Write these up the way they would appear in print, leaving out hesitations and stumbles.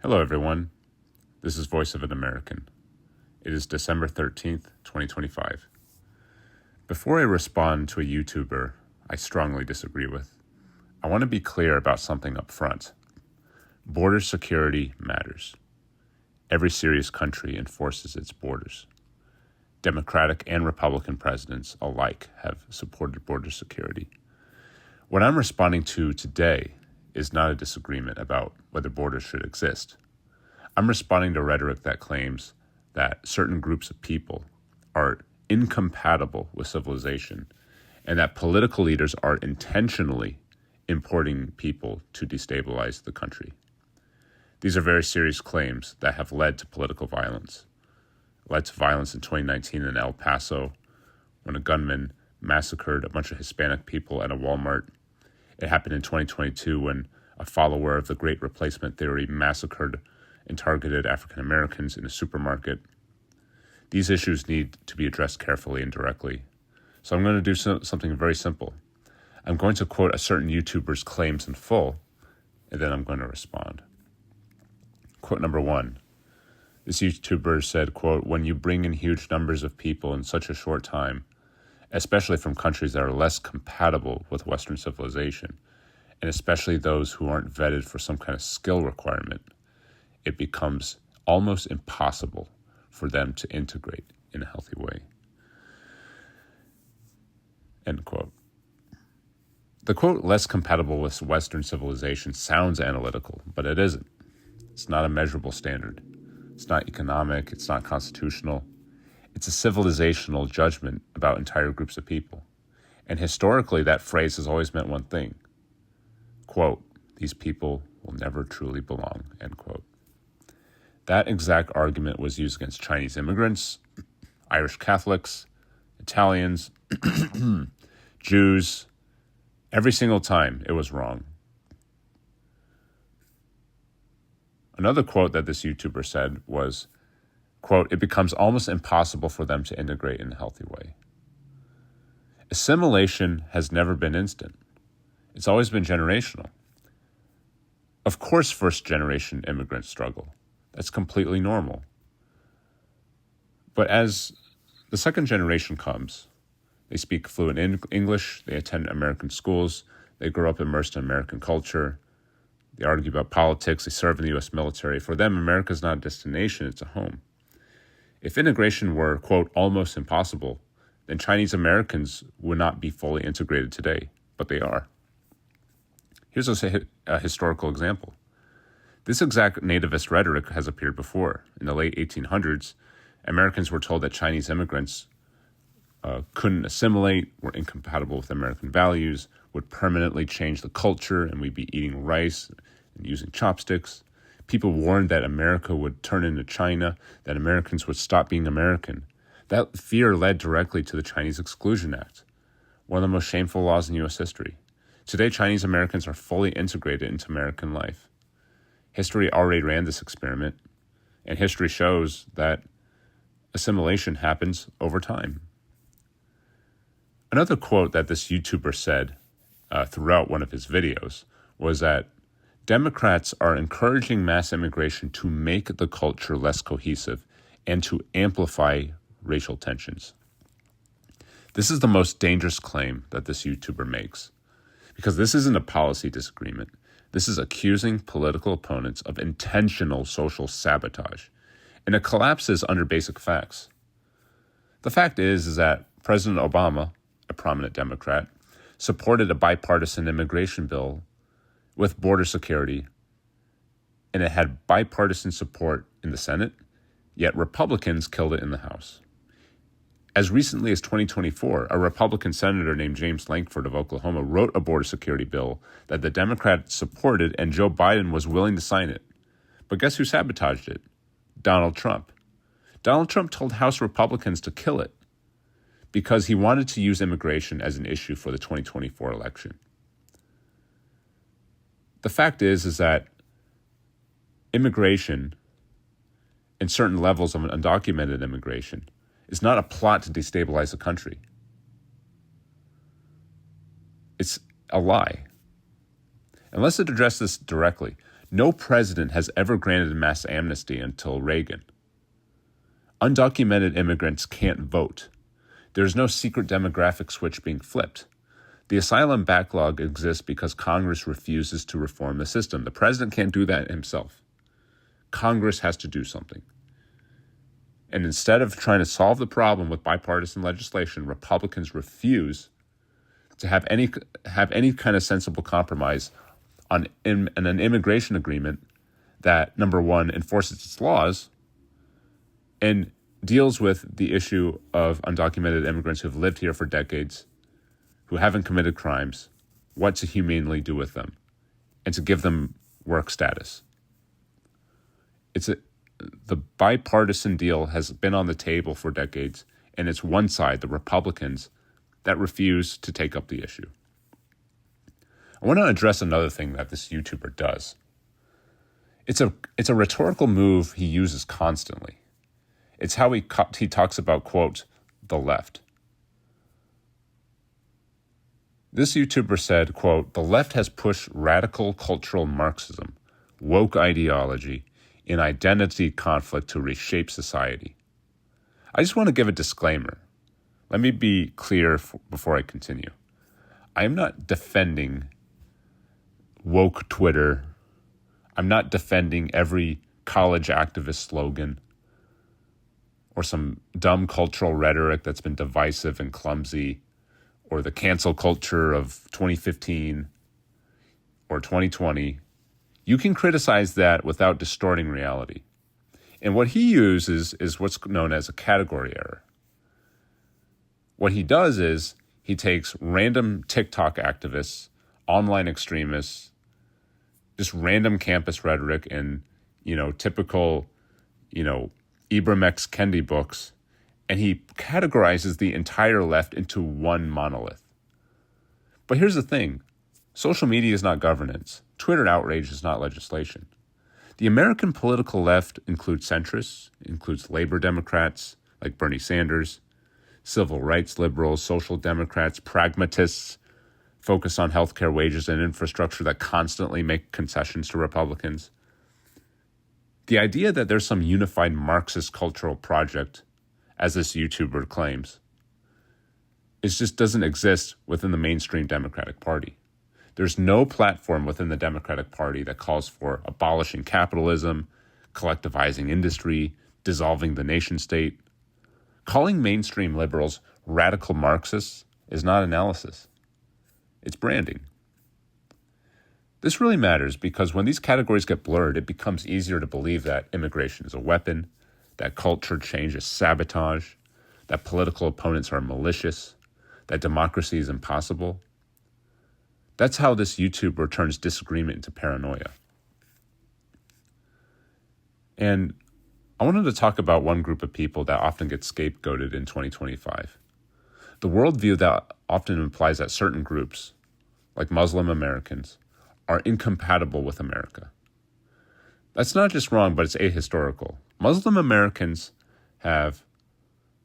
Hello, everyone. This is Voice of an American. It is December 13th, 2025. Before I respond to a YouTuber I strongly disagree with, I want to be clear about something up front. Border security matters. Every serious country enforces its borders. Democratic and Republican presidents alike have supported border security. What I'm responding to today is not a disagreement about whether borders should exist. I'm responding to rhetoric that claims that certain groups of people are incompatible with civilization and that political leaders are intentionally importing people to destabilize the country. These are very serious claims that have led to political violence. Led to violence in 2019 in El Paso when a gunman massacred a bunch of Hispanic people at a Walmart. It happened in 2022 when a follower of the Great Replacement theory massacred and targeted African Americans in a supermarket. These issues need to be addressed carefully and directly. So I'm going to do something very simple. I'm going to quote a certain YouTuber's claims in full, and then I'm going to respond. Quote number 1. This YouTuber said, quote, "When you bring in huge numbers of people in such a short time, especially from countries that are less compatible with Western civilization, and especially those who aren't vetted for some kind of skill requirement, it becomes almost impossible for them to integrate in a healthy way." End quote. The quote, "less compatible with Western civilization," sounds analytical, but it isn't. It's not a measurable standard. It's not economic. It's not constitutional. It's a civilizational judgment about entire groups of people. And historically, that phrase has always meant one thing. Quote, "These people will never truly belong," end quote. That exact argument was used against Chinese immigrants, Irish Catholics, Italians, Jews. Every single time it was wrong. Another quote that this YouTuber said was, quote, "It becomes almost impossible for them to integrate in a healthy way." Assimilation has never been instant. It's always been generational. Of course, first-generation immigrants struggle. That's completely normal. But as the second generation comes, they speak fluent English, they attend American schools, they grow up immersed in American culture, they argue about politics, they serve in the U.S. military. For them, America is not a destination, it's a home. If integration were, quote, "almost impossible," then Chinese Americans would not be fully integrated today, but they are. Here's a historical example. This exact nativist rhetoric has appeared before. In the late 1800s, Americans were told that Chinese immigrants couldn't assimilate, were incompatible with American values, would permanently change the culture, and we'd be eating rice and using chopsticks. People warned that America would turn into China, that Americans would stop being American. That fear led directly to the Chinese Exclusion Act, one of the most shameful laws in U.S. history. Today, Chinese Americans are fully integrated into American life. History already ran this experiment, and history shows that assimilation happens over time. Another quote that this YouTuber said throughout one of his videos was that Democrats are encouraging mass immigration to make the culture less cohesive and to amplify racial tensions. This is the most dangerous claim that this YouTuber makes, because this isn't a policy disagreement. This is accusing political opponents of intentional social sabotage, and it collapses under basic facts. The fact is that President Obama, a prominent Democrat, supported a bipartisan immigration bill with border security, and it had bipartisan support in the Senate, yet Republicans killed it in the House. As recently as 2024, a Republican senator named James Lankford of Oklahoma wrote a border security bill that the Democrats supported, and Joe Biden was willing to sign it. But guess who sabotaged it? Donald Trump. Donald Trump told House Republicans to kill it because he wanted to use immigration as an issue for the 2024 election. The fact is that immigration and certain levels of undocumented immigration is not a plot to destabilize the country. It's a lie. And let's address this directly. No president has ever granted mass amnesty until Reagan. Undocumented immigrants can't vote. There's no secret demographic switch being flipped. The asylum backlog exists because Congress refuses to reform the system. The president can't do that himself. Congress has to do something. And instead of trying to solve the problem with bipartisan legislation, Republicans refuse to have any kind of sensible compromise on an immigration agreement that, number one, enforces its laws and deals with the issue of undocumented immigrants who have lived here for decades, who haven't committed crimes, what to humanely do with them, and to give them work status. The bipartisan deal has been on the table for decades, and it's one side, the Republicans, that refuse to take up the issue. I want to address another thing that this YouTuber does. It's a rhetorical move he uses constantly. It's how he talks about, quote, the left. This YouTuber said, quote, the left has pushed radical cultural Marxism, woke ideology, in identity conflict to reshape society. I just want to give a disclaimer. Let me be clear before I continue. I am not defending woke Twitter. I'm not defending every college activist slogan or some dumb cultural rhetoric that's been divisive and clumsy, or the cancel culture of 2015 or 2020. You can criticize that without distorting reality. And what he uses is what's known as a category error. What he does is he takes random TikTok activists, online extremists, just random campus rhetoric and, typical, Ibram X. Kendi books, and he categorizes the entire left into one monolith. But here's the thing. Social media is not governance. Twitter outrage is not legislation. The American political left includes centrists, includes labor Democrats like Bernie Sanders, civil rights liberals, social democrats, pragmatists, focus on healthcare, wages, and infrastructure that constantly make concessions to Republicans. The idea that there's some unified Marxist cultural project, as this YouTuber claims, it just doesn't exist within the mainstream Democratic Party. There's no platform within the Democratic Party that calls for abolishing capitalism, collectivizing industry, dissolving the nation state. Calling mainstream liberals radical Marxists is not analysis. It's branding. This really matters because when these categories get blurred, it becomes easier to believe that immigration is a weapon, that culture change is sabotage, that political opponents are malicious, that democracy is impossible. That's how this YouTuber turns disagreement into paranoia. And I wanted to talk about one group of people that often gets scapegoated in 2025. The worldview that often implies that certain groups, like Muslim Americans, are incompatible with America. That's not just wrong, but it's ahistorical. Muslim Americans have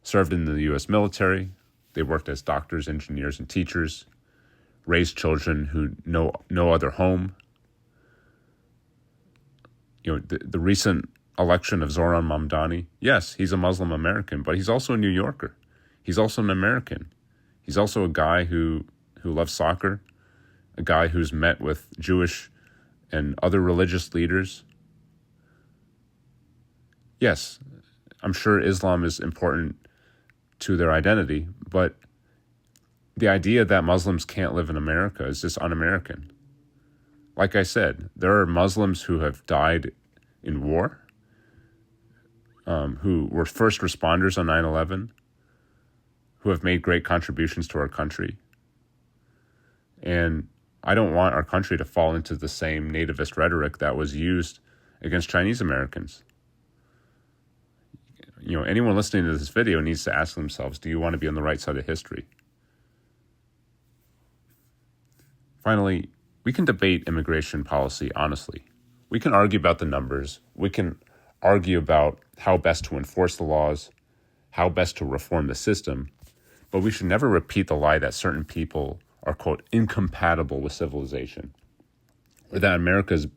served in the U.S. military. They worked as doctors, engineers, and teachers, raised children who know no other home. The recent election of Zoran Mamdani, yes, he's a Muslim American, but he's also a New Yorker. He's also an American. He's also a guy who loves soccer, a guy who's met with Jewish and other religious leaders. Yes, I'm sure Islam is important to their identity, but the idea that Muslims can't live in America is just un-American. Like I said, there are Muslims who have died in war, who were first responders on 9/11, who have made great contributions to our country. And I don't want our country to fall into the same nativist rhetoric that was used against Chinese Americans. Anyone listening to this video needs to ask themselves, do you want to be on the right side of history? Finally, we can debate immigration policy honestly. We can argue about the numbers. We can argue about how best to enforce the laws, how best to reform the system, but we should never repeat the lie that certain people are, quote, incompatible with civilization, or that America is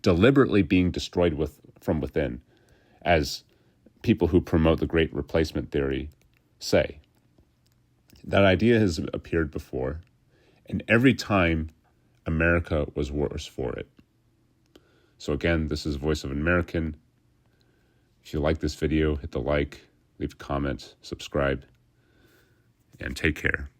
deliberately being destroyed from within, as people who promote the Great Replacement theory say. That idea has appeared before, and every time America was worse for it. So again, this is Voice of an American. If you like this video, hit the like, leave a comment, subscribe, and take care.